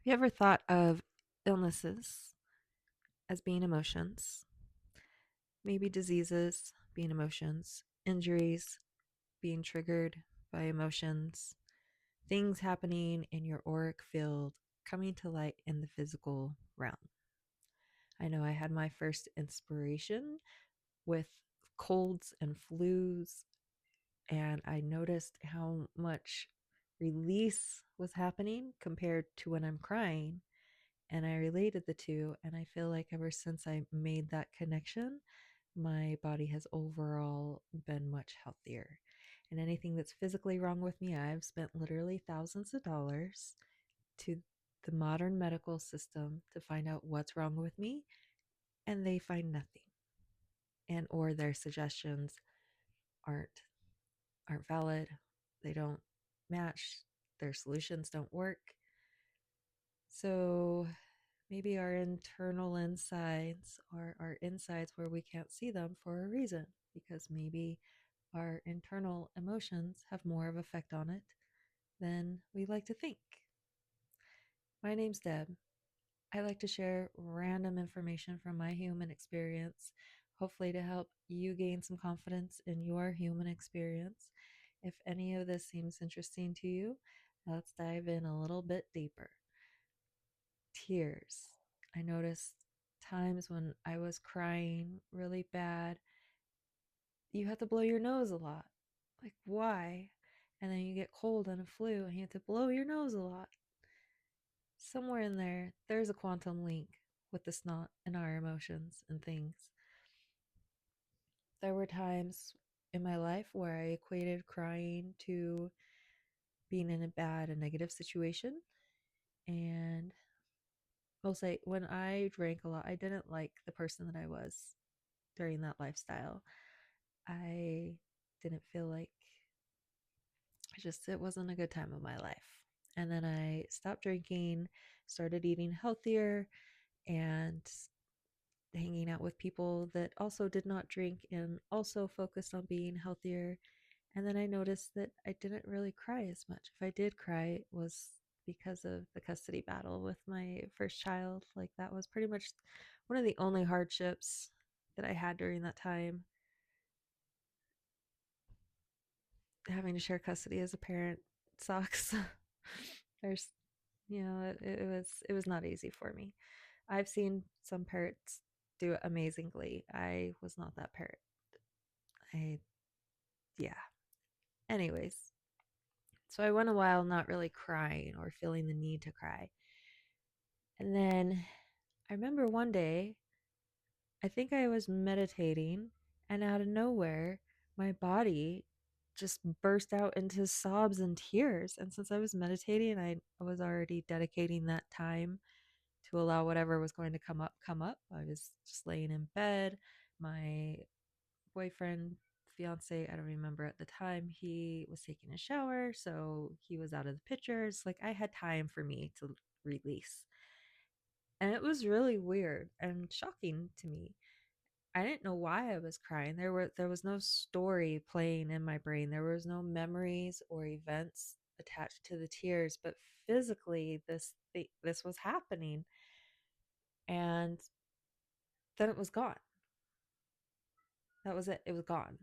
You ever thought of illnesses as being emotions? Maybe diseases being emotions, injuries being triggered by emotions, things happening in your auric field coming to light in the physical realm. I know I had my first inspiration with colds and flus, and I noticed how much release was happening compared to when I'm crying. And I related the two, and I feel like ever since I made that connection, my body has overall been much healthier. And anything that's physically wrong with me, I've spent literally thousands of dollars to the modern medical system to find out what's wrong with me, and they find nothing. And or their suggestions aren't aren't valid. They don't match. Their solutions don't work. So maybe our internal insides are our insides where we can't see them for a reason, because maybe our internal emotions have more of effect on it than we like to think. My name's Deb. I like to share random information from my human experience, hopefully to help you gain some confidence in your human experience. If any of this seems interesting to you, let's dive in a little bit deeper. Tears. I noticed times when I was crying really bad, you have to blow your nose a lot. Like, why? And then you get cold and a flu and you have to blow your nose a lot. Somewhere in there, there's a quantum link with the snot and our emotions and things. There were times in my life where I equated crying to being in a bad and negative situation. And I'll say, when I drank a lot, I didn't like the person that I was during that lifestyle. I didn't feel like it wasn't a good time of my life. And then I stopped drinking, started eating healthier, and hanging out with people that also did not drink and also focused on being healthier. And then I noticed that I didn't really cry as much. If I did cry, it was because of the custody battle with my first child. Like, that was pretty much one of the only hardships that I had during that time. Having to share custody as a parent sucks. There's, it was not easy for me. I've seen some parents do it amazingly. I was not that parent. I Yeah. Anyways, so I went a while not really crying or feeling the need to cry. And then I remember one day, I think I was meditating, and out of nowhere, my body just burst out into sobs and tears. And since I was meditating, I was already dedicating that time to allow whatever was going to come up. I was just laying in bed. My boyfriend, fiance, I don't remember at the time, he was taking a shower, so he was out of the picture. It's like I had time for me to release. And it was really weird and shocking to me. I didn't know why I was crying. There was no story playing in my brain. There was no memories or events attached to the tears, but physically this was happening, and then it was gone. That was it. It was gone.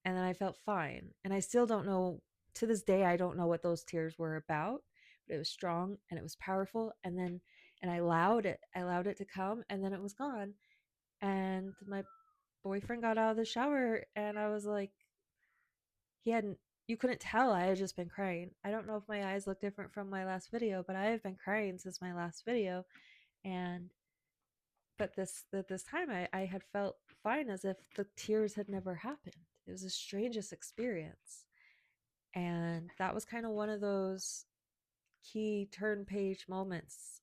And then I felt fine. And I still don't know, to this day I don't know what those tears were about, but it was strong and it was powerful. And I allowed it to come, and then it was gone. And my boyfriend got out of the shower, and I was like, he hadn't you couldn't tell I had just been crying. I don't know if my eyes look different from my last video, but I have been crying since my last video. And but this time I had felt fine, as if the tears had never happened. It was the strangest experience. And that was kind of one of those key turn page moments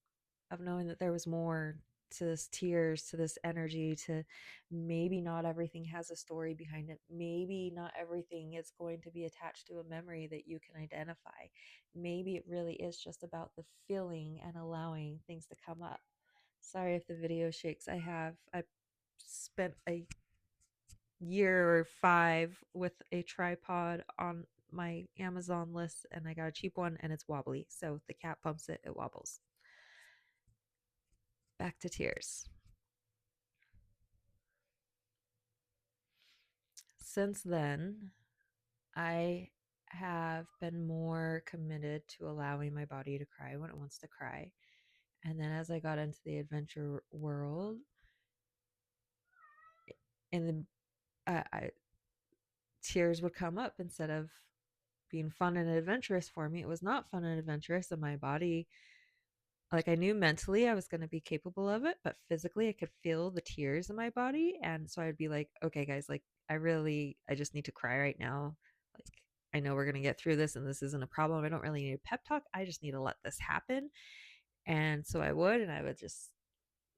of knowing that there was more to this tears, to this energy, to maybe not everything has a story behind it. Maybe not everything is going to be attached to a memory that you can identify. Maybe it really is just about the feeling and allowing things to come up. Sorry if the video shakes. I spent a year or five with a tripod on my Amazon list and I got a cheap one and it's wobbly. So the cat bumps it, it wobbles. Back to tears. Since then, I have been more committed to allowing my body to cry when it wants to cry. And then as I got into the adventure world, and tears would come up instead of being fun and adventurous for me. It was not fun and adventurous, and my body, like I knew mentally I was going to be capable of it, but physically I could feel the tears in my body. And so I'd be like, okay, guys, like I just need to cry right now. Like, I know we're going to get through this and this isn't a problem. I don't really need a pep talk. I just need to let this happen. And so and I would just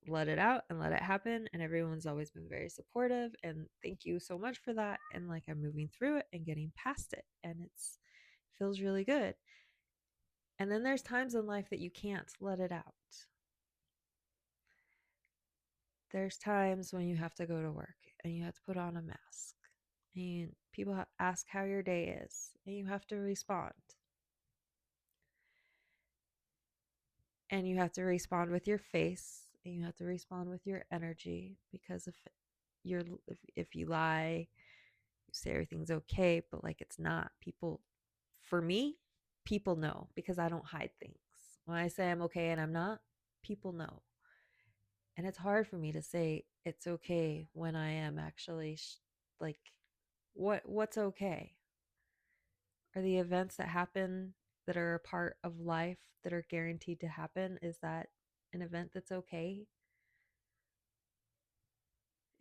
let it out and let it happen. And everyone's always been very supportive. And thank you so much for that. And like I'm moving through it and getting past it. And feels really good. And then there's times in life that you can't let it out. There's times when you have to go to work and you have to put on a mask and people ask how your day is and you have to respond. And you have to respond with your face and you have to respond with your energy, because if you lie, you say everything's okay, but like it's not. For me, people know because I don't hide things. When I say I'm okay and I'm not, people know. And it's hard for me to say it's okay when I am actually like what's okay? Are the events that happen that are a part of life that are guaranteed to happen, is that an event that's okay?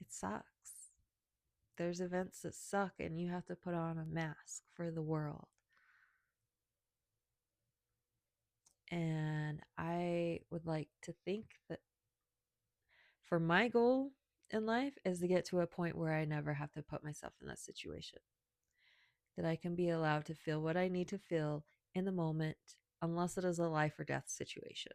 It sucks. There's events that suck and you have to put on a mask for the world. And I would like to think that for my goal in life is to get to a point where I never have to put myself in that situation. That I can be allowed to feel what I need to feel in the moment, unless it is a life or death situation.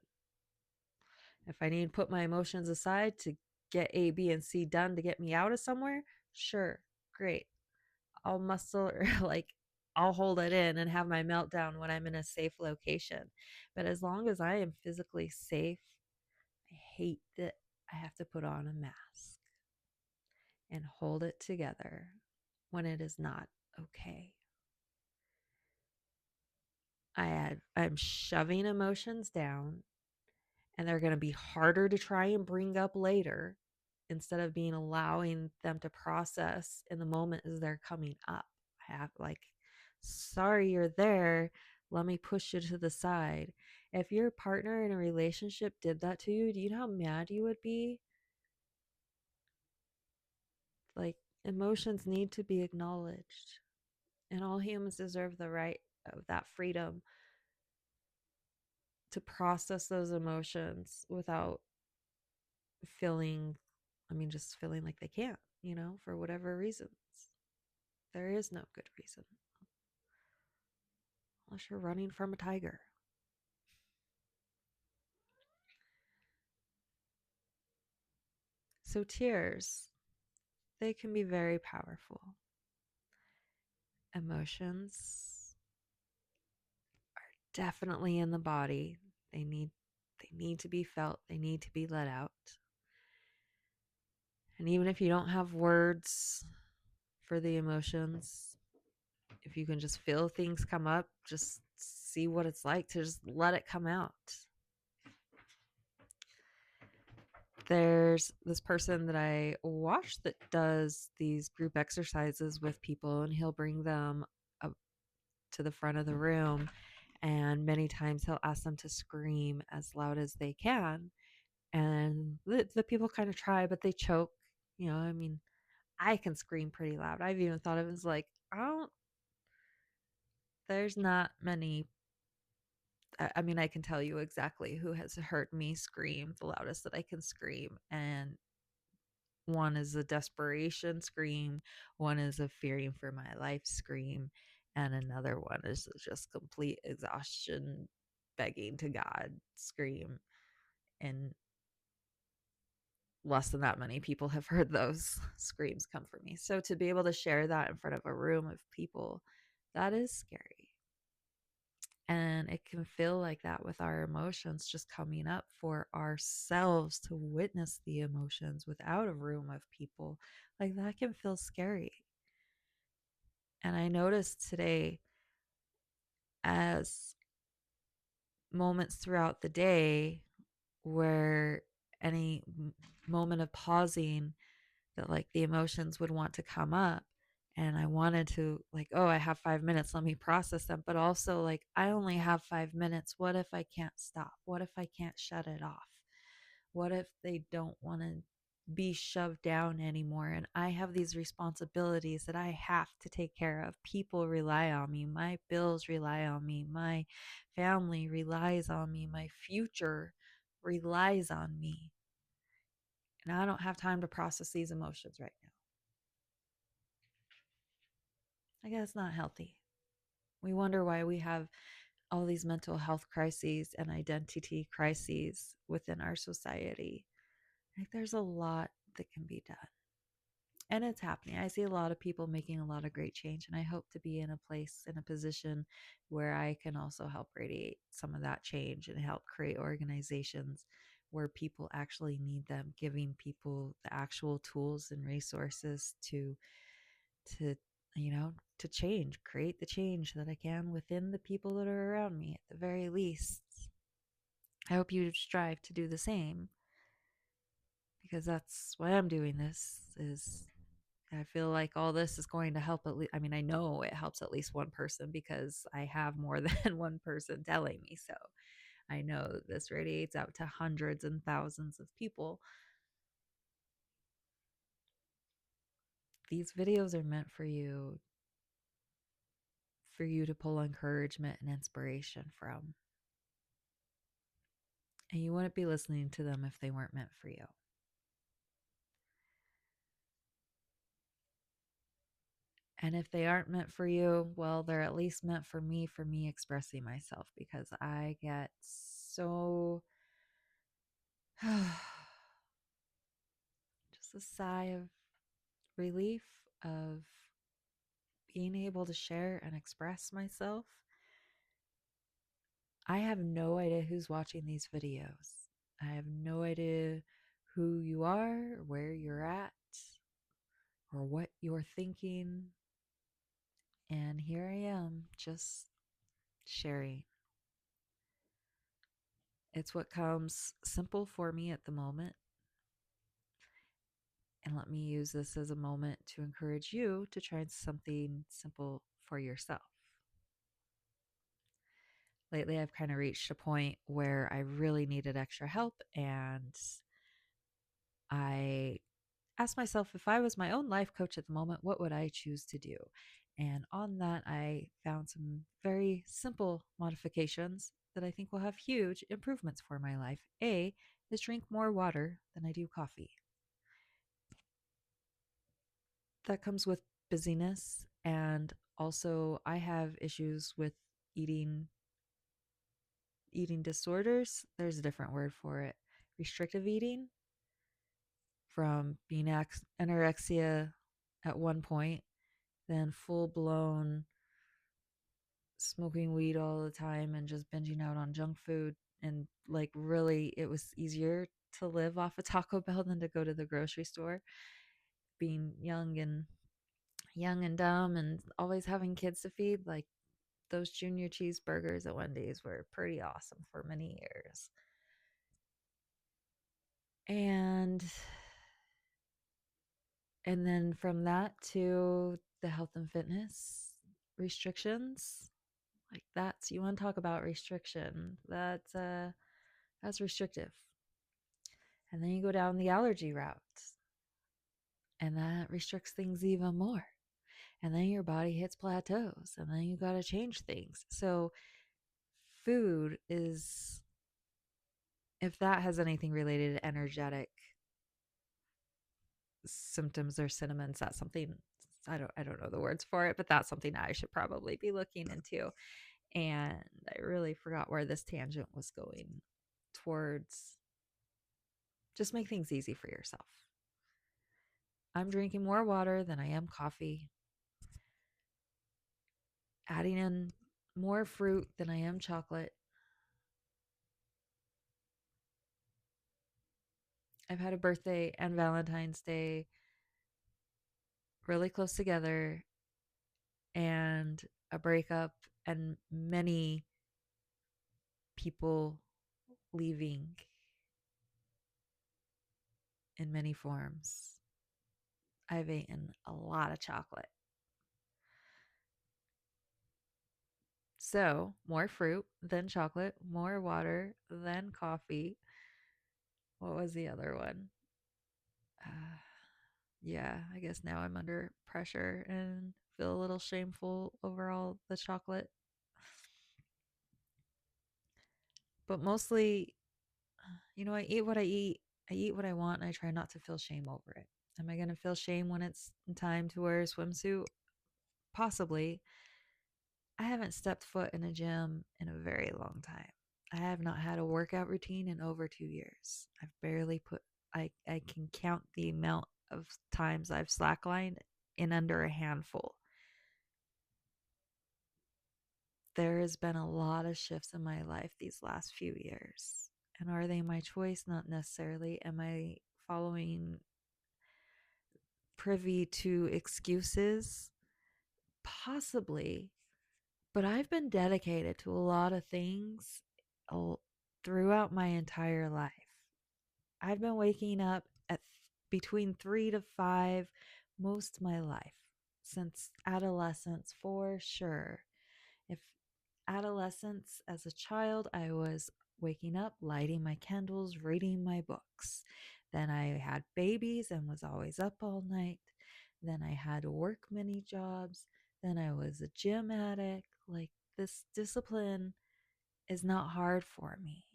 If I need to put my emotions aside to get A, B, and C done to get me out of somewhere, sure, great. I'll muscle or like I'll hold it in and have my meltdown when I'm in a safe location. But as long as I am physically safe, I hate that I have to put on a mask and hold it together when it is not okay. I'm shoving emotions down and they're going to be harder to try and bring up later instead of being allowing them to process in the moment as they're coming up. I have like, sorry you're there. Let me push you to the side. If your partner in a relationship did that to you, do you know how mad you would be? Like, emotions need to be acknowledged, and all humans deserve the right of that freedom to process those emotions without feeling, just feeling like they can't, for whatever reasons. There is no good reason unless you're running from a tiger. So, tears, they can be very powerful. Emotions are definitely in the body. They need to be felt, they need to be let out. And even if you don't have words for the emotions, if you can just feel things come up, just see what it's like to just let it come out. There's this person that I watch that does these group exercises with people, and he'll bring them up to the front of the room, and many times he'll ask them to scream as loud as they can. And the people kind of try, but they choke. I can scream pretty loud. I've even thought of it as like, there's not many. I can tell you exactly who has heard me scream the loudest that I can scream. And one is a desperation scream, one is a fearing for my life scream, and another one is just complete exhaustion, begging to God scream. And less than that many people have heard those screams come from me. So to be able to share that in front of a room of people That is scary. And it can feel like that with our emotions just coming up for ourselves to witness the emotions without a room of people. Like that can feel scary. And I noticed today, as moments throughout the day where any moment of pausing, that like the emotions would want to come up, and I wanted to like, oh, I have 5 minutes, let me process them, but also like, I only have 5 minutes. What if I can't stop? What if I can't shut it off? What if they don't want to be shoved down anymore, and I have these responsibilities that I have to take care of? People rely on me, my bills rely on me, my family relies on me, my future relies on me, and I don't have time to process these emotions right now. I guess it's not healthy. We wonder why we have all these mental health crises and identity crises within our society. Like there's a lot that can be done. And it's happening. I see a lot of people making a lot of great change, and I hope to be in a place, in a position where I can also help radiate some of that change and help create organizations where people actually need them, giving people the actual tools and resources to to change, create the change that I can within the people that are around me at the very least. I hope you strive to do the same, because that's why I'm doing this. Is I feel like all this is going to help at least, I mean, I know it helps at least one person because I have more than one person telling me so. I know that this radiates out to hundreds and thousands of people. These videos are meant for you to pull encouragement and inspiration from. And you wouldn't be listening to them if they weren't meant for you. And if they aren't meant for you, well, they're at least meant for me expressing myself, because I get so just a sigh of relief of being able to share and express myself. I have no idea who's watching these videos. I have no idea who you are, where you're at, or what you're thinking. And here I am, just sharing. It's what comes simple for me at the moment. And let me use this as a moment to encourage you to try something simple for yourself. Lately, I've kind of reached a point where I really needed extra help, and I asked myself, if I was my own life coach at the moment, what would I choose to do? And on that, I found some very simple modifications that I think will have huge improvements for my life. A is drink more water than I do coffee. That comes with busyness, and also I have issues with eating disorders. There's a different word for it. Restrictive eating, from being anorexia at one point, then full blown smoking weed all the time and just binging out on junk food. And like, really, it was easier to live off a Taco Bell than to go to the grocery store. Being young and dumb and always having kids to feed, like those junior cheeseburgers at Wendy's were pretty awesome for many years. And then from that to the health and fitness restrictions, like that's, you want to talk about restriction, that's restrictive. And then you go down the allergy route, and that restricts things even more. And then your body hits plateaus, and then you got to change things. So food is, if that has anything related to energetic symptoms or sentiments, that's something, I don't know the words for it, but that's something I should probably be looking into. And I really forgot where this tangent was going towards. Just make things easy for yourself. I'm drinking more water than I am coffee. adding in more fruit than I am chocolate. I've had a birthday and Valentine's Day really close together, and a breakup, and many people leaving in many forms. I've eaten a lot of chocolate. So, more fruit than chocolate, more water than coffee. What was the other one? Uh, yeah, I guess now I'm under pressure and feel a little shameful over all the chocolate. But mostly, I eat what I eat. I eat what I want, and I try not to feel shame over it. Am I going to feel shame when it's time to wear a swimsuit? Possibly. I haven't stepped foot in a gym in a very long time. I have not had a workout routine in over 2 years. I can count the amount of times I've slacklined in under a handful. There has been a lot of shifts in my life these last few years. And are they my choice? Not necessarily. Am I following privy to excuses? Possibly. But I've been dedicated to a lot of things throughout my entire life. I've been waking up at between 3 to 5 most of my life since adolescence, for sure. If adolescence, as a child, I was waking up, lighting my candles, reading my books. Then I had babies and was always up all night. Then I had to work many jobs. Then I was a gym addict. Like, this discipline is not hard for me.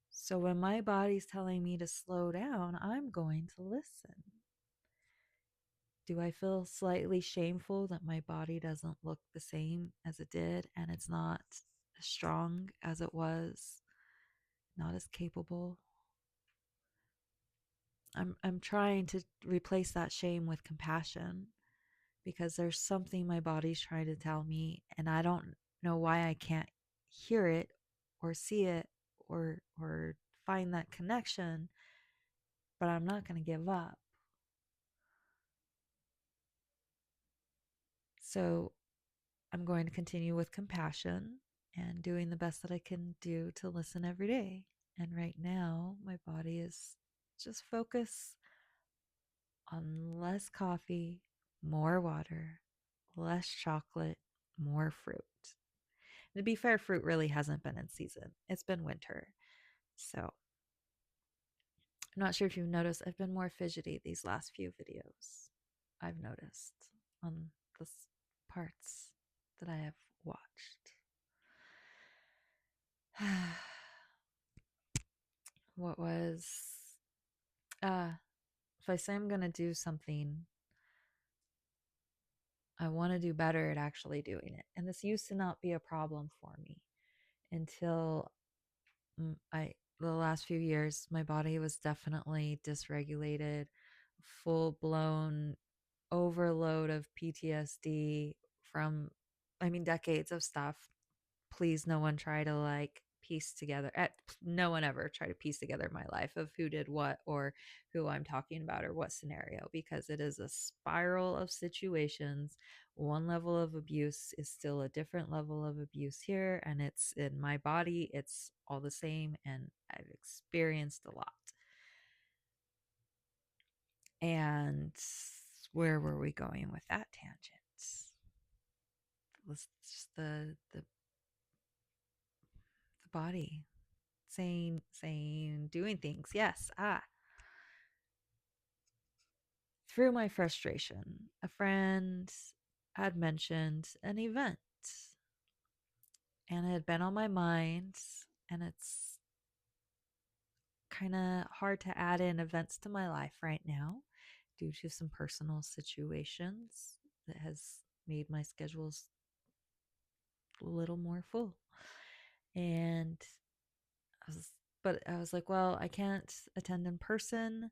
So when my body's telling me to slow down, I'm going to listen. Do I feel slightly shameful that my body doesn't look the same as it did and it's not as strong as it was, not as capable? I'm trying to replace that shame with compassion, because there's something my body's trying to tell me, and I don't know why I can't hear it or see it or find that connection, but I'm not going to give up. So I'm going to continue with compassion and doing the best that I can do to listen every day. And right now, my body is just focus on less coffee, more water, less chocolate, more fruit. And to be fair, fruit really hasn't been in season. It's been winter. So I'm not sure if you've noticed, I've been more fidgety these last few videos. I've noticed on the parts that I have watched. What was uh if I say I'm gonna do something, I want to do better at actually doing it. And this used to not be a problem for me until I the last few years. My body was definitely dysregulated, full blown overload of PTSD from, I mean, decades of stuff. Please, no one try to like piece together no one ever try to piece together my life of who did what or who I'm talking about or what scenario, because it is a spiral of situations. One level of abuse is still a different level of abuse here, and it's in my body, it's all the same, and I've experienced a lot. And where were we going with that tangent? Was just the body saying doing things. Yes. Through my frustration, a friend had mentioned an event, and it had been on my mind, and it's kind of hard to add in events to my life right now due to some personal situations that has made my schedules a little more full. And I was, but I was like, well, I can't attend in person,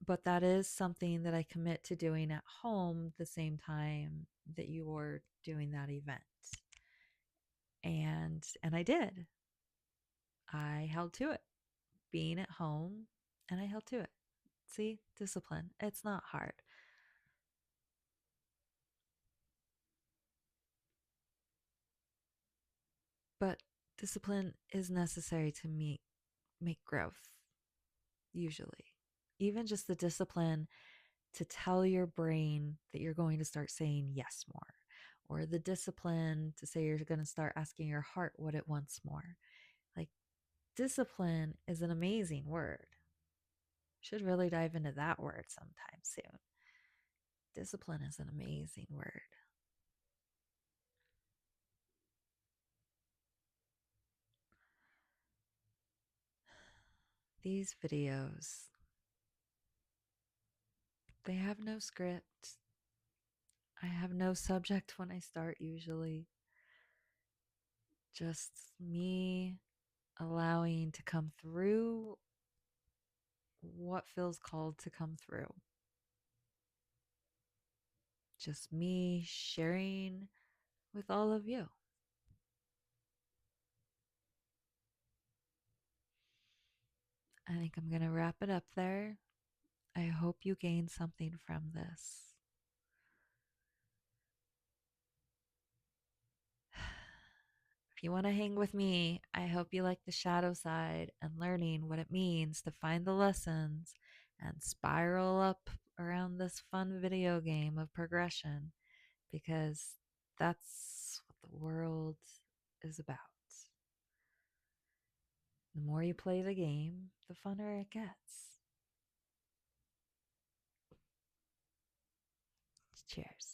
but that is something that I commit to doing at home the same time that you're doing that event. And I did. I held to it. Being at home, and I held to it. See, discipline. It's not hard. But discipline is necessary to make growth, usually. Even just the discipline to tell your brain that you're going to start saying yes more, or the discipline to say you're going to start asking your heart what it wants more. Like, discipline is an amazing word. Should really dive into that word sometime soon. Discipline is an amazing word. These videos, they have no script. I have no subject when I start, usually. Just me allowing to come through what feels called to come through. Just me sharing with all of you. I think I'm going to wrap it up there. I hope you gained something from this. If you want to hang with me, I hope you like the shadow side and learning what it means to find the lessons and spiral up around this fun video game of progression, because that's what the world is about. The more you play the game, the funner it gets. Cheers.